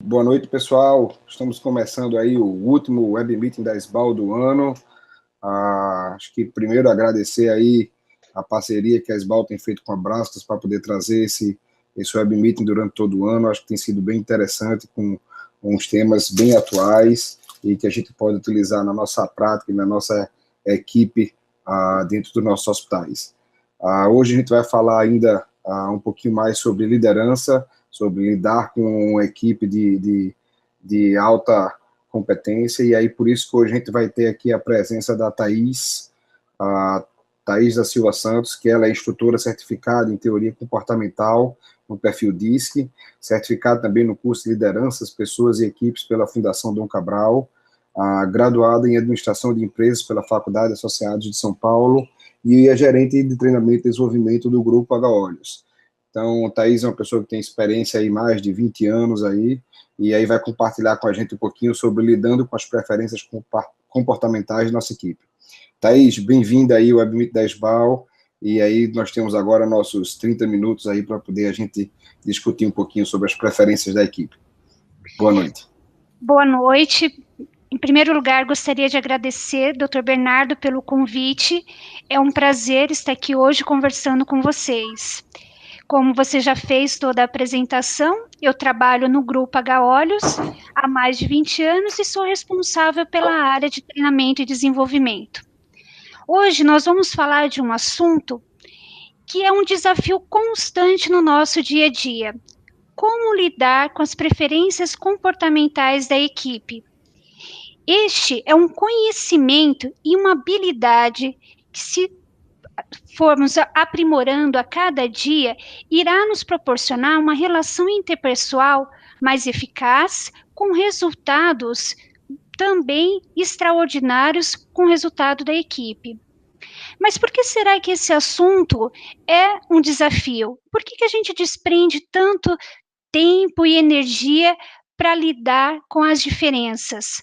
Boa noite, pessoal. Estamos começando aí o último Web Meeting da SBAL do ano. Acho que primeiro agradecer aí a parceria que a SBAL tem feito com a Brastas para poder trazer esse Web Meeting durante todo o ano. Acho que tem sido bem interessante, com uns temas bem atuais e que a gente pode utilizar na nossa prática e na nossa equipe dentro dos nossos hospitais. Hoje a gente vai falar ainda um pouquinho mais sobre liderança, sobre lidar com uma equipe de alta competência, e aí por isso que hoje a gente vai ter aqui a presença da Thaís da Silva Santos, que ela é instrutora certificada em teoria comportamental no perfil DISC, certificada também no curso de lideranças, pessoas e equipes pela Fundação Dom Cabral, graduada em administração de empresas pela Faculdade Associados de São Paulo, e é gerente de treinamento e desenvolvimento do Grupo H-Olhos. Então, Thaís é uma pessoa que tem experiência aí mais de 20 anos aí, e aí vai compartilhar com a gente um pouquinho sobre lidando com as preferências comportamentais da nossa equipe. Thaís, bem-vinda aí ao Web Meet da SBAL, e aí nós temos agora nossos 30 minutos aí para poder a gente discutir um pouquinho sobre as preferências da equipe. Boa noite. Boa noite. Em primeiro lugar, gostaria de agradecer, Dr. Bernardo, pelo convite. É um prazer estar aqui hoje conversando com vocês. Como você já fez toda a apresentação, eu trabalho no Grupo H-Olhos há mais de 20 anos e sou responsável pela área de treinamento e desenvolvimento. Hoje nós vamos falar de um assunto que é um desafio constante no nosso dia a dia. Como lidar com as preferências comportamentais da equipe? Este é um conhecimento e uma habilidade que, se formos aprimorando a cada dia, irá nos proporcionar uma relação interpessoal mais eficaz, com resultados também extraordinários com o resultado da equipe. Mas por que será que esse assunto é um desafio? Por que a gente desprende tanto tempo e energia para lidar com as diferenças?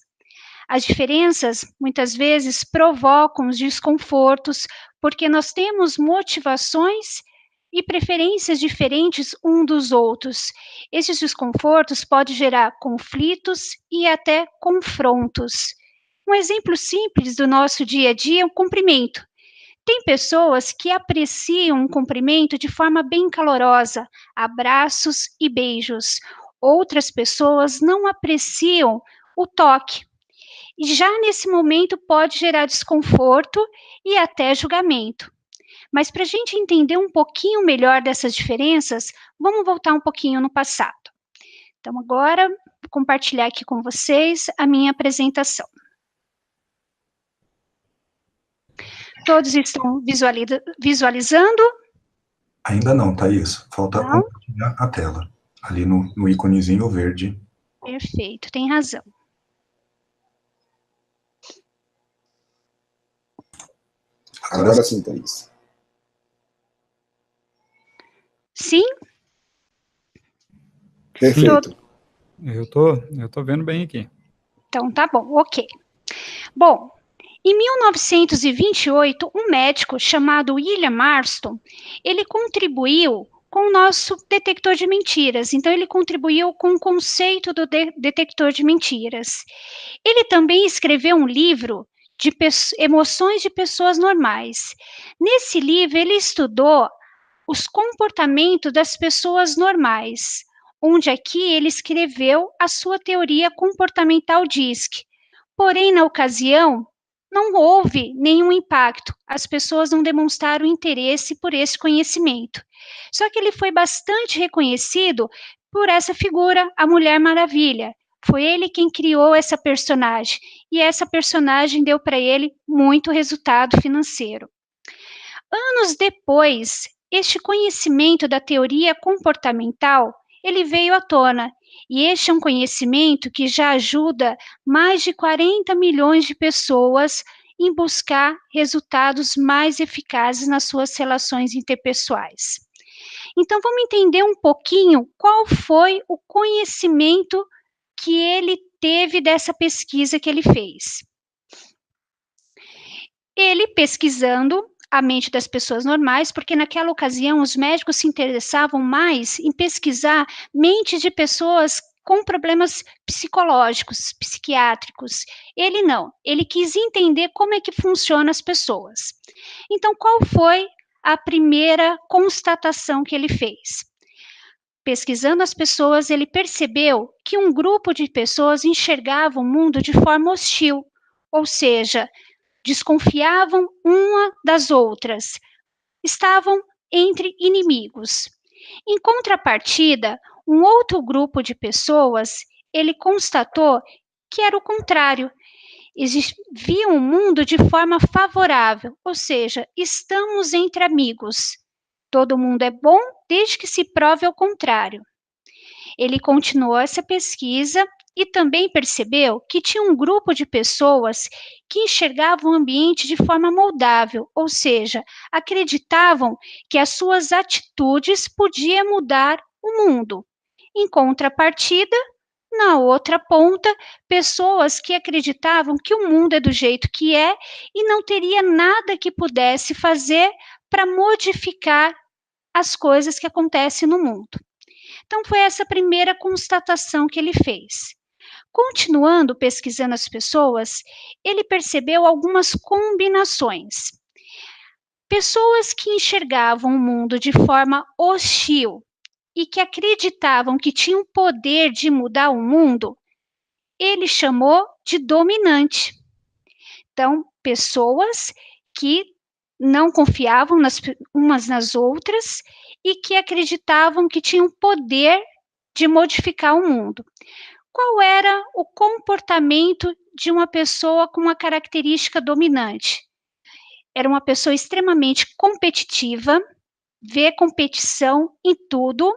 As diferenças, muitas vezes, provocam os desconfortos, porque nós temos motivações e preferências diferentes um dos outros. Esses desconfortos podem gerar conflitos e até confrontos. Um exemplo simples do nosso dia a dia é o cumprimento. Tem pessoas que apreciam um cumprimento de forma bem calorosa, abraços e beijos. Outras pessoas não apreciam o toque. E já nesse momento pode gerar desconforto e até julgamento. Mas para a gente entender um pouquinho melhor dessas diferenças, vamos voltar um pouquinho no passado. Então agora, vou compartilhar aqui com vocês a minha apresentação. Todos estão visualizando? Ainda não, Thaís. Falta compartilhar a tela, ali no íconezinho verde. Perfeito, tem razão. Agora sim, Thaís. Sim? Perfeito. Eu tô vendo bem aqui. Então tá bom, ok. Bom, em 1928, um médico chamado William Marston, ele contribuiu com o nosso detector de mentiras. Então, ele contribuiu com o conceito do detector de mentiras. Ele também escreveu um livro de emoções de pessoas normais. Nesse livro, ele estudou os comportamentos das pessoas normais, onde aqui ele escreveu a sua teoria comportamental DISC. Porém, na ocasião, não houve nenhum impacto, as pessoas não demonstraram interesse por esse conhecimento. Só que ele foi bastante reconhecido por essa figura, a Mulher Maravilha. Foi ele quem criou essa personagem, e essa personagem deu para ele muito resultado financeiro. Anos depois, este conhecimento da teoria comportamental, ele veio à tona, e este é um conhecimento que já ajuda mais de 40 milhões de pessoas em buscar resultados mais eficazes nas suas relações interpessoais. Então, vamos entender um pouquinho qual foi o conhecimento que ele teve dessa pesquisa que ele fez. Ele pesquisando a mente das pessoas normais, porque naquela ocasião os médicos se interessavam mais em pesquisar mentes de pessoas com problemas psicológicos, psiquiátricos. Ele não, ele quis entender como é que funcionam as pessoas. Então, qual foi a primeira constatação que ele fez? Pesquisando as pessoas, ele percebeu que um grupo de pessoas enxergava o mundo de forma hostil, ou seja, desconfiavam uma das outras, estavam entre inimigos. Em contrapartida, um outro grupo de pessoas, ele constatou que era o contrário. Eles viam o mundo de forma favorável, ou seja, estamos entre amigos. Todo mundo é bom desde que se prove ao contrário. Ele continuou essa pesquisa e também percebeu que tinha um grupo de pessoas que enxergavam o ambiente de forma moldável, ou seja, acreditavam que as suas atitudes podiam mudar o mundo. Em contrapartida, na outra ponta, pessoas que acreditavam que o mundo é do jeito que é e não teria nada que pudesse fazer para modificar as coisas que acontecem no mundo. Então, foi essa primeira constatação que ele fez. Continuando pesquisando as pessoas, ele percebeu algumas combinações. Pessoas que enxergavam o mundo de forma hostil e que acreditavam que tinham poder de mudar o mundo, ele chamou de dominante. Então, pessoas que não confiavam umas nas outras e que acreditavam que tinham poder de modificar o mundo. Qual era o comportamento de uma pessoa com uma característica dominante? Era uma pessoa extremamente competitiva, vê competição em tudo.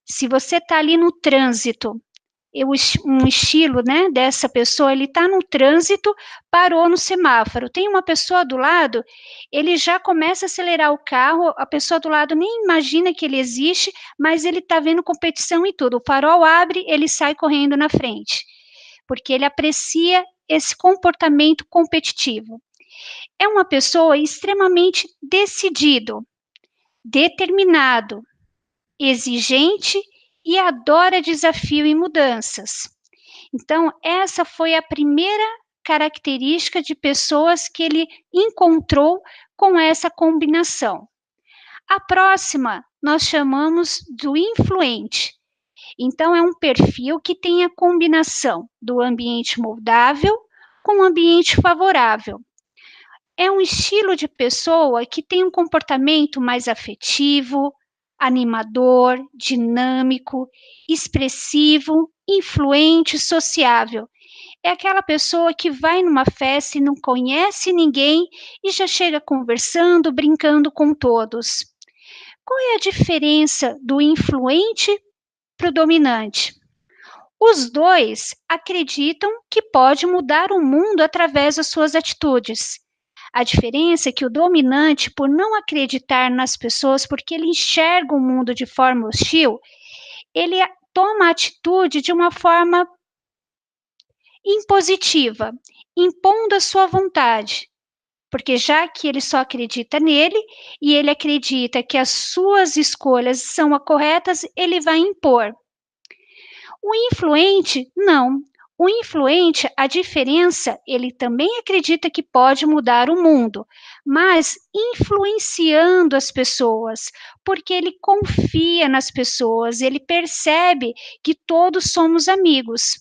Se você está ali no trânsito, um estilo, né, dessa pessoa, ele está no trânsito, parou no semáforo, tem uma pessoa do lado, ele já começa a acelerar o carro, a pessoa do lado nem imagina que ele existe, mas ele está vendo competição em tudo, o farol abre, ele sai correndo na frente, porque ele aprecia esse comportamento competitivo. É uma pessoa extremamente decidido, determinado, exigente e adora desafio e mudanças. Então, essa foi a primeira característica de pessoas que ele encontrou com essa combinação. A próxima nós chamamos do influente. Então, é um perfil que tem a combinação do ambiente moldável com o ambiente favorável. É um estilo de pessoa que tem um comportamento mais afetivo, animador, dinâmico, expressivo, influente, sociável. É aquela pessoa que vai numa festa e não conhece ninguém e já chega conversando, brincando com todos. Qual é a diferença do influente para o dominante? Os dois acreditam que pode mudar o mundo através das suas atitudes. A diferença é que o dominante, por não acreditar nas pessoas, porque ele enxerga o mundo de forma hostil, ele toma a atitude de uma forma impositiva, impondo a sua vontade. Porque já que ele só acredita nele, e ele acredita que as suas escolhas são as corretas, ele vai impor. O influente, não. O influente, a diferença, ele também acredita que pode mudar o mundo, mas influenciando as pessoas, porque ele confia nas pessoas, ele percebe que todos somos amigos.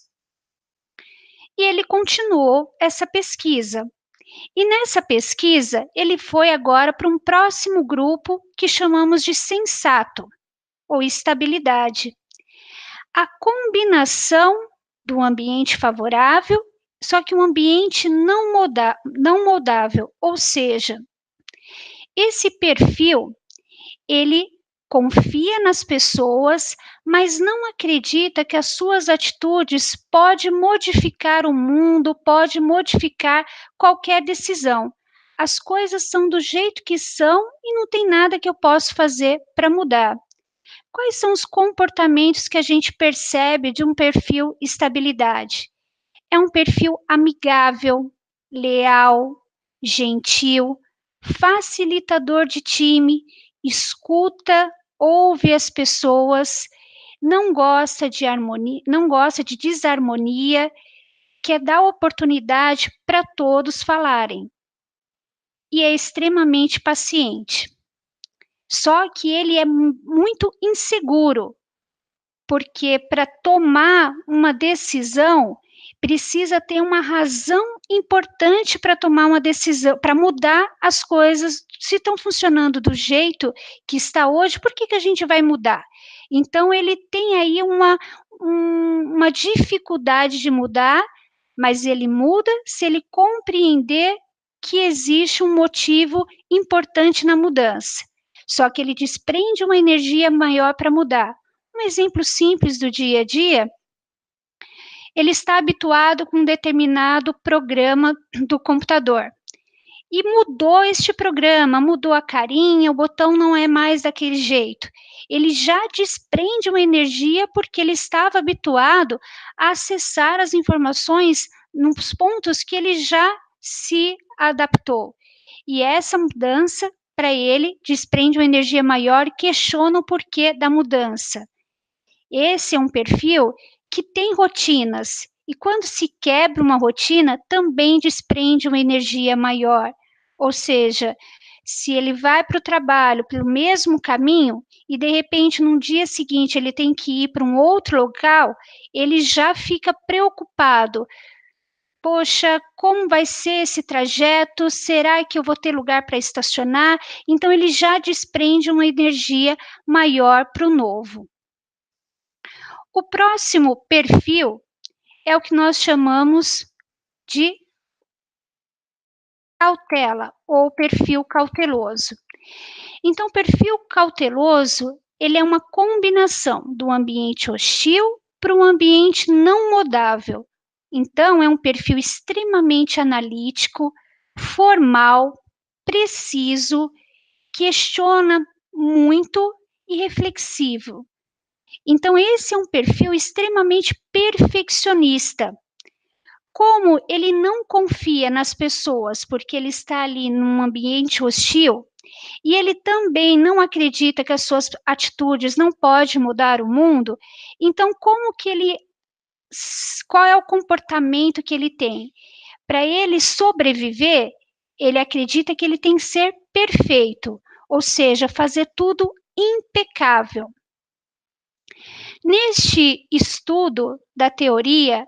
E ele continuou essa pesquisa. E nessa pesquisa, ele foi agora para um próximo grupo que chamamos de sensato, ou estabilidade. A combinação do ambiente favorável, só que um ambiente não moldável, ou seja, esse perfil, ele confia nas pessoas, mas não acredita que as suas atitudes podem modificar o mundo, pode modificar qualquer decisão. As coisas são do jeito que são e não tem nada que eu possa fazer para mudar. Quais são os comportamentos que a gente percebe de um perfil estabilidade? É um perfil amigável, leal, gentil, facilitador de time, escuta, ouve as pessoas, não gosta de harmonia, não gosta de desarmonia, quer dar oportunidade para todos falarem. E é extremamente paciente. Só que ele é muito inseguro, porque para tomar uma decisão, precisa ter uma razão importante para tomar uma decisão, para mudar as coisas. Se estão funcionando do jeito que está hoje, por que a gente vai mudar? Então, ele tem aí uma dificuldade de mudar, mas ele muda se ele compreender que existe um motivo importante na mudança. Só que ele desprende uma energia maior para mudar. Um exemplo simples do dia a dia, ele está habituado com um determinado programa do computador e mudou este programa, mudou a carinha, o botão não é mais daquele jeito. Ele já desprende uma energia porque ele estava habituado a acessar as informações nos pontos que ele já se adaptou. E essa mudança, para ele, desprende uma energia maior e questiona o porquê da mudança. Esse é um perfil que tem rotinas, e quando se quebra uma rotina, também desprende uma energia maior. Ou seja, se ele vai para o trabalho pelo mesmo caminho, e de repente no dia seguinte ele tem que ir para um outro local, ele já fica preocupado. Poxa, como vai ser esse trajeto? Será que eu vou ter lugar para estacionar? Então ele já desprende uma energia maior para o novo. O próximo perfil é o que nós chamamos de cautela ou perfil cauteloso. Então, o perfil cauteloso, ele é uma combinação do ambiente hostil para um ambiente não modável. Então, é um perfil extremamente analítico, formal, preciso, questiona muito e reflexivo. Então, esse é um perfil extremamente perfeccionista. Como ele não confia nas pessoas, porque ele está ali num ambiente hostil, e ele também não acredita que as suas atitudes não podem mudar o mundo, então qual é o comportamento que ele tem? Para ele sobreviver, ele acredita que ele tem que ser perfeito, ou seja, fazer tudo impecável. Neste estudo da teoria,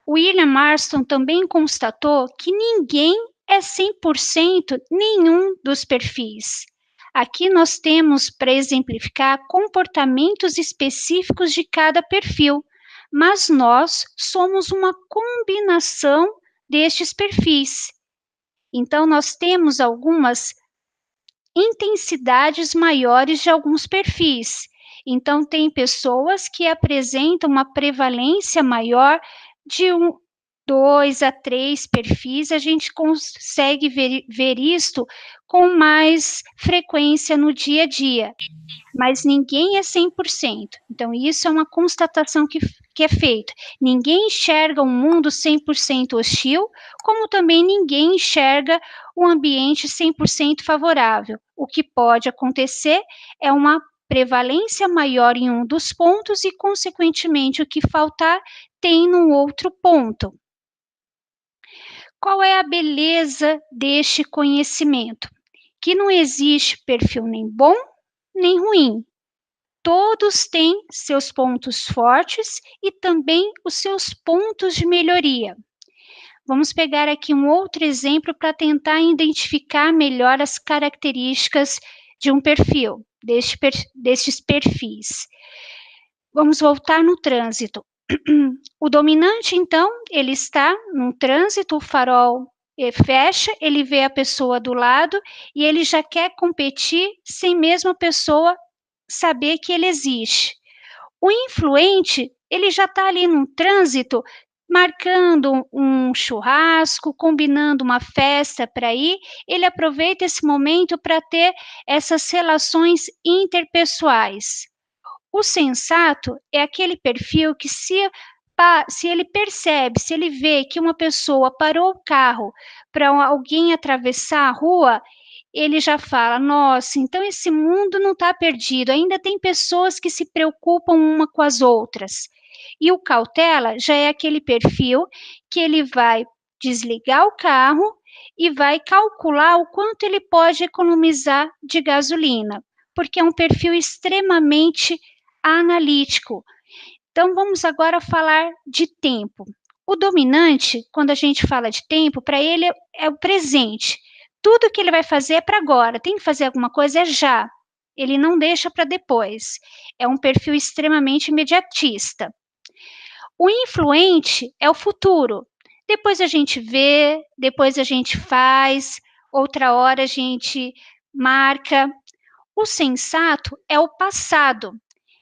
William Marston também constatou que ninguém é 100% nenhum dos perfis. Aqui nós temos para exemplificar comportamentos específicos de cada perfil, mas nós somos uma combinação destes perfis. Então, nós temos algumas intensidades maiores de alguns perfis. Então, tem pessoas que apresentam uma prevalência maior de 2 a 3 perfis, a gente consegue ver isto com mais frequência no dia a dia, mas ninguém é 100%. Então, isso é uma constatação que é feita. Ninguém enxerga um mundo 100% hostil, como também ninguém enxerga um ambiente 100% favorável. O que pode acontecer é uma prevalência maior em um dos pontos e, consequentemente, o que faltar tem no outro ponto. Qual é a beleza deste conhecimento? Que não existe perfil nem bom, nem ruim. Todos têm seus pontos fortes e também os seus pontos de melhoria. Vamos pegar aqui um outro exemplo para tentar identificar melhor as características de um perfil, destes perfis. Vamos voltar no trânsito. O dominante, então, ele está no trânsito, o farol fecha, ele vê a pessoa do lado e ele já quer competir sem mesmo a pessoa saber que ele existe. O influente, ele já está ali no trânsito, marcando um churrasco, combinando uma festa para ir, ele aproveita esse momento para ter essas relações interpessoais. O sensato é aquele perfil que se ele percebe, se ele vê que uma pessoa parou o carro para alguém atravessar a rua, ele já fala, nossa, então esse mundo não está perdido, ainda tem pessoas que se preocupam uma com as outras. E o cautela já é aquele perfil que ele vai desligar o carro e vai calcular o quanto ele pode economizar de gasolina, porque é um perfil extremamente analítico. Então, vamos agora falar de tempo. O dominante, quando a gente fala de tempo, para ele é o presente. Tudo que ele vai fazer é para agora. Tem que fazer alguma coisa, é já. Ele não deixa para depois. É um perfil extremamente imediatista. O influente é o futuro. Depois a gente vê, depois a gente faz, outra hora a gente marca. O sensato é o passado.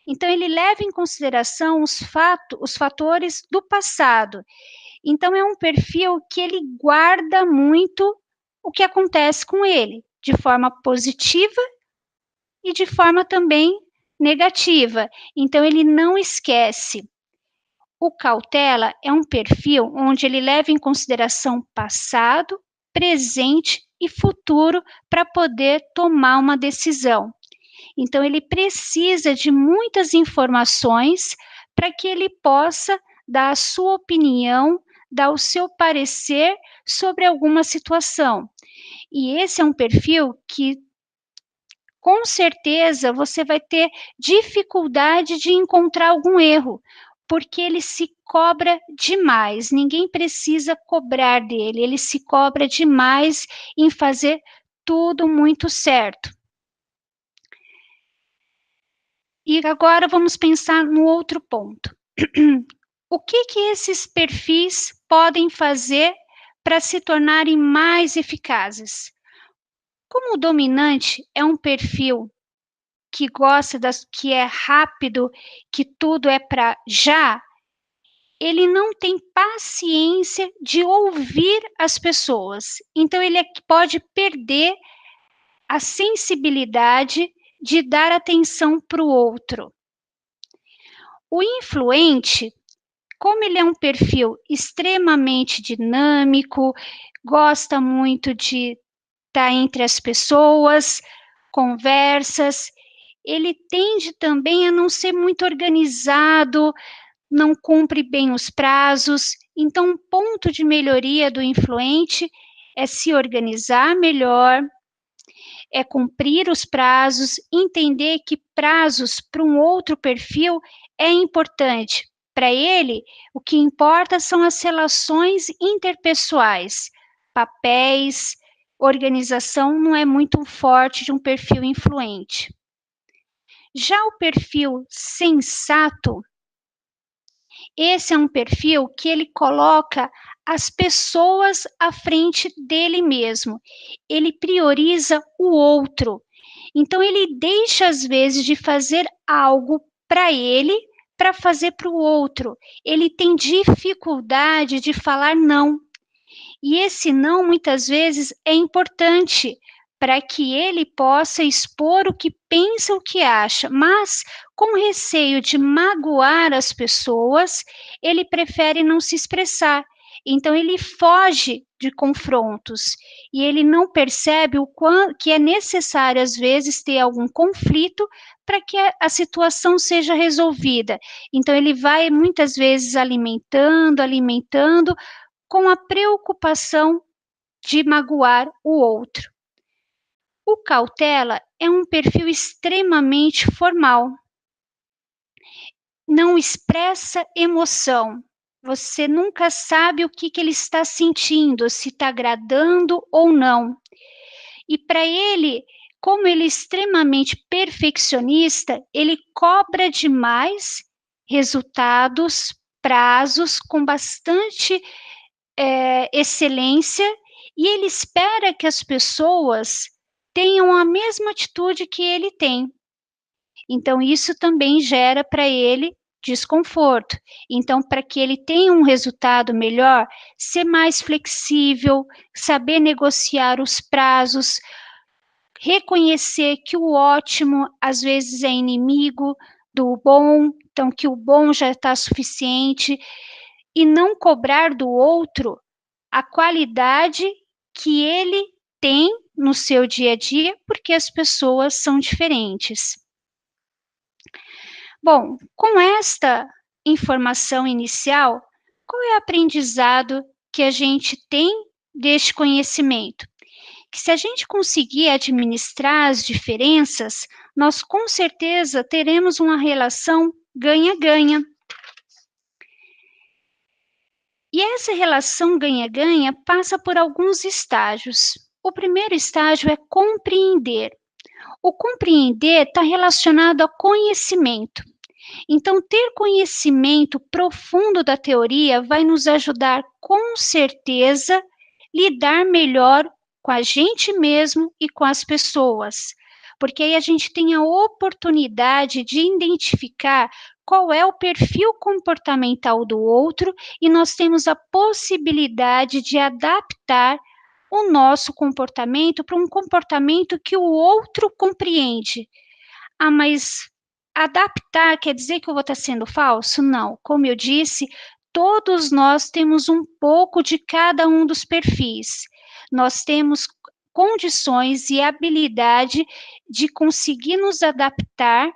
Então, ele leva em consideração os fatores do passado. Então, é um perfil que ele guarda muito o que acontece com ele, de forma positiva e de forma também negativa. Então, ele não esquece. O cautela é um perfil onde ele leva em consideração passado, presente e futuro para poder tomar uma decisão. Então, ele precisa de muitas informações para que ele possa dar a sua opinião, dar o seu parecer sobre alguma situação. E esse é um perfil que, com certeza, você vai ter dificuldade de encontrar algum erro, porque ele se cobra demais. Ninguém precisa cobrar dele, ele se cobra demais em fazer tudo muito certo. E agora vamos pensar no outro ponto. O que esses perfis podem fazer para se tornarem mais eficazes? Como o dominante é um perfil que gosta que é rápido, que tudo é para já, ele não tem paciência de ouvir as pessoas. Então ele pode perder a sensibilidade de dar atenção para o outro. O influente, como ele é um perfil extremamente dinâmico, gosta muito de estar entre as pessoas, conversas, ele tende também a não ser muito organizado, não cumpre bem os prazos. Então, um ponto de melhoria do influente é se organizar melhor, é cumprir os prazos, entender que prazos para um outro perfil é importante. Para ele, o que importa são as relações interpessoais, papéis, organização não é muito forte de um perfil influente. Já o perfil sensato, esse é um perfil que ele coloca as pessoas à frente dele mesmo. Ele prioriza o outro. Então, ele deixa, às vezes, de fazer algo para ele, para fazer para o outro. Ele tem dificuldade de falar não. E esse não, muitas vezes, é importante para que ele possa expor o que pensa, o que acha, mas com receio de magoar as pessoas, ele prefere não se expressar. Então, ele foge de confrontos e ele não percebe o quanto que é necessário, às vezes, ter algum conflito para que a situação seja resolvida. Então, ele vai, muitas vezes, alimentando, com a preocupação de magoar o outro. O cautela é um perfil extremamente formal. Não expressa emoção. Você nunca sabe o que ele está sentindo, se está agradando ou não. E para ele, como ele é extremamente perfeccionista, ele cobra demais resultados, prazos, com bastante excelência, e ele espera que as pessoas tenham a mesma atitude que ele tem. Então, isso também gera para ele desconforto. Então, para que ele tenha um resultado melhor, ser mais flexível, saber negociar os prazos, reconhecer que o ótimo às vezes é inimigo do bom, então que o bom já está suficiente, e não cobrar do outro a qualidade que ele tem no seu dia a dia, porque as pessoas são diferentes. Bom, com esta informação inicial, qual é o aprendizado que a gente tem deste conhecimento? Que se a gente conseguir administrar as diferenças, nós com certeza teremos uma relação ganha-ganha. E essa relação ganha-ganha passa por alguns estágios. O primeiro estágio é compreender. O compreender está relacionado a conhecimento. Então, ter conhecimento profundo da teoria vai nos ajudar, com certeza, lidar melhor com a gente mesmo e com as pessoas. Porque aí a gente tem a oportunidade de identificar qual é o perfil comportamental do outro e nós temos a possibilidade de adaptar o nosso comportamento para um comportamento que o outro compreende. Ah, mas adaptar quer dizer que eu vou estar sendo falso? Não. Como eu disse, todos nós temos um pouco de cada um dos perfis. Nós temos condições e habilidade de conseguir nos adaptar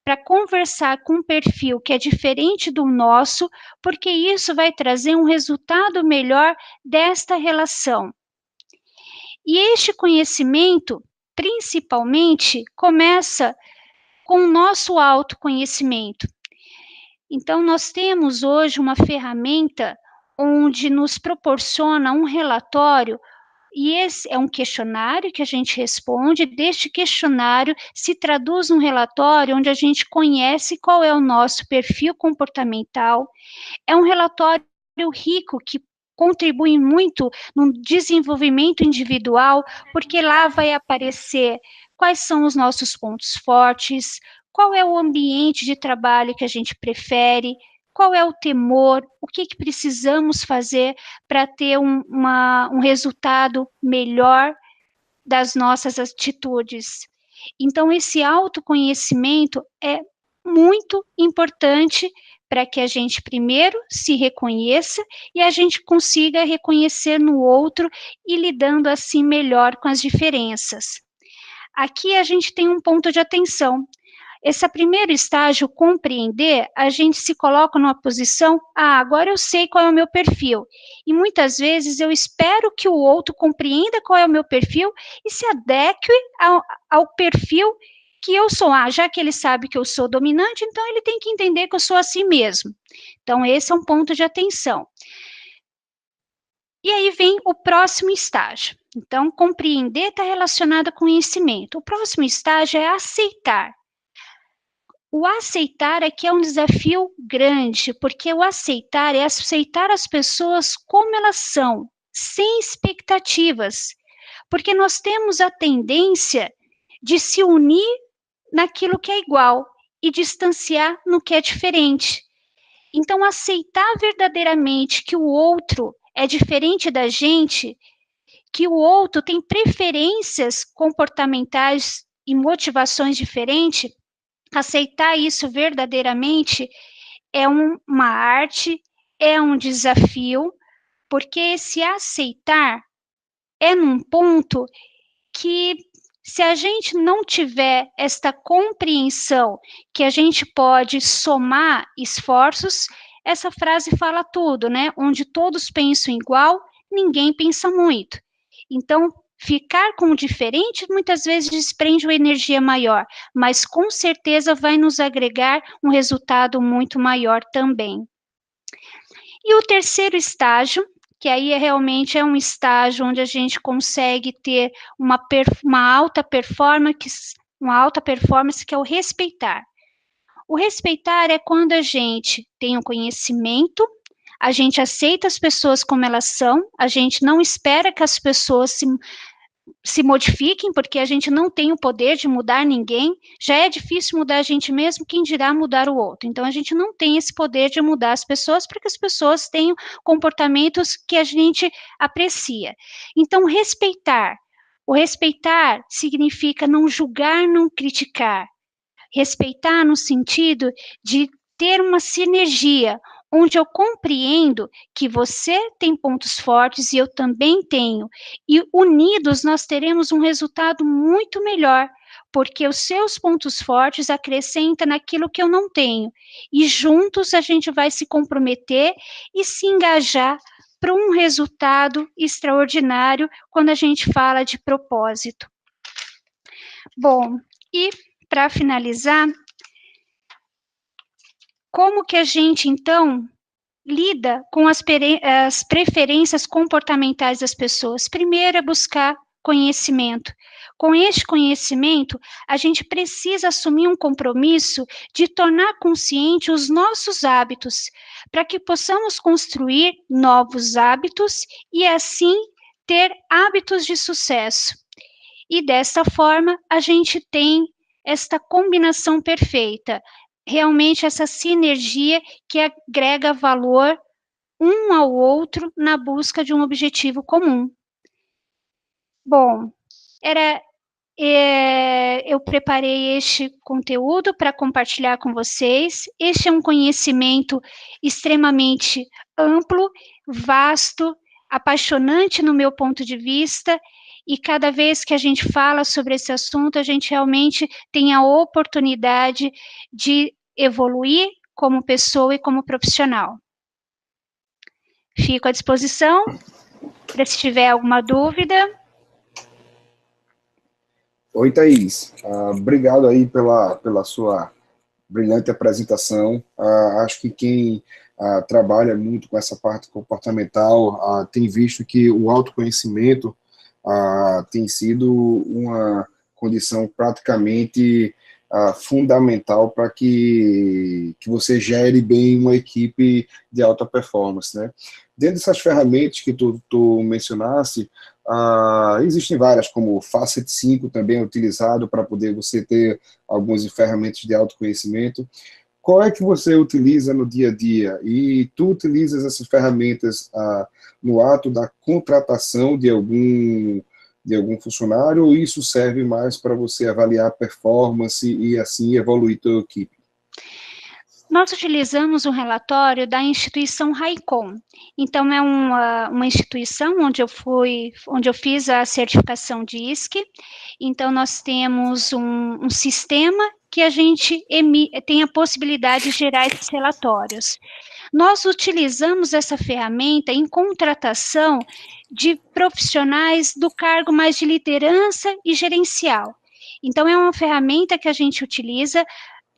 para conversar com um perfil que é diferente do nosso, porque isso vai trazer um resultado melhor desta relação. E este conhecimento, principalmente, começa com o nosso autoconhecimento. Então, nós temos hoje uma ferramenta onde nos proporciona um relatório, e esse é um questionário que a gente responde, deste questionário se traduz um relatório onde a gente conhece qual é o nosso perfil comportamental. É um relatório rico que contribui muito no desenvolvimento individual, porque lá vai aparecer quais são os nossos pontos fortes, qual é o ambiente de trabalho que a gente prefere, qual é o temor, o que precisamos fazer para ter um resultado melhor das nossas atitudes. Então, esse autoconhecimento é muito importante para que a gente primeiro se reconheça e a gente consiga reconhecer no outro e lidando assim melhor com as diferenças. Aqui a gente tem um ponto de atenção. Esse primeiro estágio, compreender, a gente se coloca numa posição, agora eu sei qual é o meu perfil. E muitas vezes eu espero que o outro compreenda qual é o meu perfil e se adeque ao perfil que eu sou. Já que ele sabe que eu sou dominante, então ele tem que entender que eu sou assim mesmo. Então, esse é um ponto de atenção. E aí vem o próximo estágio. Então, compreender está relacionado com conhecimento. O próximo estágio é aceitar. O aceitar aqui é um desafio grande, porque o aceitar é aceitar as pessoas como elas são, sem expectativas, porque nós temos a tendência de se unir naquilo que é igual e distanciar no que é diferente. Então, aceitar verdadeiramente que o outro é diferente da gente, que o outro tem preferências comportamentais e motivações diferentes, aceitar isso verdadeiramente é uma arte, é um desafio, porque esse aceitar é num ponto que, se a gente não tiver esta compreensão que a gente pode somar esforços, essa frase fala tudo, né? Onde todos pensam igual, ninguém pensa muito. Então, ficar com o diferente muitas vezes desprende uma energia maior, mas com certeza vai nos agregar um resultado muito maior também. E o terceiro estágio, que aí realmente é um estágio onde a gente consegue ter uma alta performance, que é o respeitar. O respeitar é quando a gente tem o conhecimento, a gente aceita as pessoas como elas são, a gente não espera que as pessoas se modifiquem, porque a gente não tem o poder de mudar ninguém, já é difícil mudar a gente mesmo, quem dirá mudar o outro. Então, a gente não tem esse poder de mudar as pessoas, para que as pessoas tenham comportamentos que a gente aprecia. Então, respeitar. O respeitar significa não julgar, não criticar. Respeitar no sentido de ter uma sinergia, onde eu compreendo que você tem pontos fortes e eu também tenho, e unidos nós teremos um resultado muito melhor, porque os seus pontos fortes acrescentam naquilo que eu não tenho, e juntos a gente vai se comprometer e se engajar para um resultado extraordinário quando a gente fala de propósito. Bom, e para finalizar, como que a gente, então, lida com as preferências comportamentais das pessoas? Primeiro é buscar conhecimento. Com este conhecimento, a gente precisa assumir um compromisso de tornar consciente os nossos hábitos, para que possamos construir novos hábitos e, assim, ter hábitos de sucesso. E, desta forma, a gente tem esta combinação perfeita, realmente essa sinergia que agrega valor um ao outro na busca de um objetivo comum. Bom, eu preparei este conteúdo para compartilhar com vocês. Este é um conhecimento extremamente amplo, vasto, apaixonante no meu ponto de vista, e cada vez que a gente fala sobre esse assunto, a gente realmente tem a oportunidade de evoluir como pessoa e como profissional. Fico à disposição para se tiver alguma dúvida. Oi, Thaís. Obrigado aí pela sua brilhante apresentação. Acho que quem trabalha muito com essa parte comportamental tem visto que o autoconhecimento tem sido uma condição praticamente fundamental para que você gere bem uma equipe de alta performance, né? Dentro dessas ferramentas que tu mencionaste, existem várias, como o Facet 5 também é utilizado para poder você ter algumas ferramentas de autoconhecimento. Qual é que você utiliza no dia a dia? E tu utilizas essas ferramentas no ato da contratação de algum funcionário, ou isso serve mais para você avaliar a performance e assim evoluir a tua equipe? Nós utilizamos um relatório da instituição Raikon. Então, é uma instituição onde eu fiz a certificação de ISC. Então, nós temos um sistema que a gente tem a possibilidade de gerar esses relatórios. Nós utilizamos essa ferramenta em contratação de profissionais do cargo mais de liderança e gerencial. Então, é uma ferramenta que a gente utiliza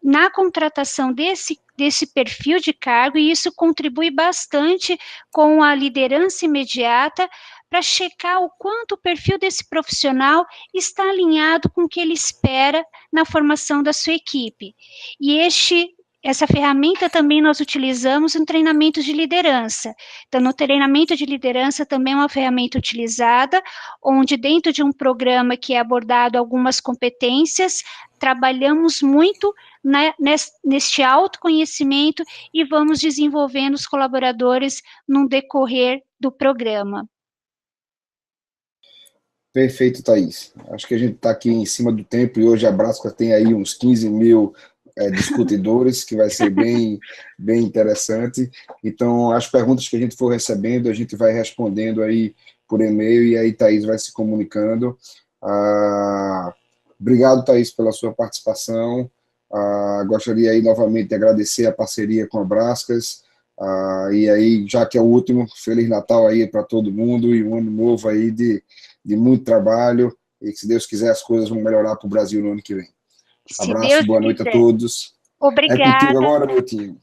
na contratação desse perfil de cargo, e isso contribui bastante com a liderança imediata para checar o quanto o perfil desse profissional está alinhado com o que ele espera na formação da sua equipe. E essa ferramenta também nós utilizamos em treinamentos de liderança. Então, no treinamento de liderança também é uma ferramenta utilizada, onde dentro de um programa que é abordado algumas competências, trabalhamos muito neste autoconhecimento e vamos desenvolvendo os colaboradores no decorrer do programa. Perfeito, Thaís. Acho que a gente está aqui em cima do tempo, e hoje a Brasca tem aí uns 15 mil discutidores, que vai ser bem interessante. Então, as perguntas que a gente for recebendo, a gente vai respondendo aí por e-mail, e aí Thaís vai se comunicando. Obrigado, Thaís, pela sua participação. Gostaria aí novamente de agradecer a parceria com a Brascas, e aí, já que é o último, Feliz Natal aí para todo mundo, e um ano novo aí de muito trabalho, e que, se Deus quiser, as coisas vão melhorar para o Brasil no ano que vem. Abraço, boa noite a todos. Obrigada. É contigo agora, meu time.